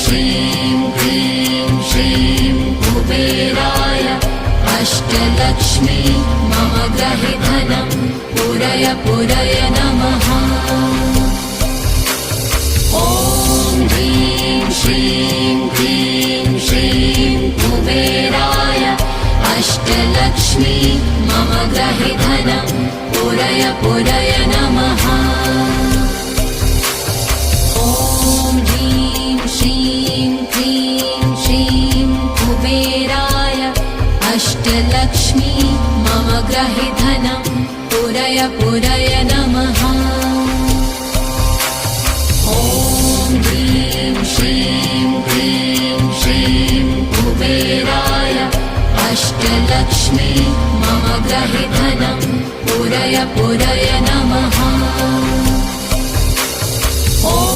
श्रीं क्लीं श्रीं कुबेराय अष्टलक्ष्मी मम गृहे धनं पूरय पूरय नमः। ॐ ह्रीं श्रीं क्लीं श्रीं कुबेराय अष्टलक्ष्मी मम गृहे धनं पूरय पूरय नमः। ॐ ह्रीं श्रीं क्लीं श्रीं कुबेराय अष्टलक्ष्मी मम गृहे धनं पूरय पूरय नमः। ॐ ह्रीं श्रीं क्लीं श्रीं कुबेराय अष्टलक्ष्मी मम गृहे धनं पूरय पूरय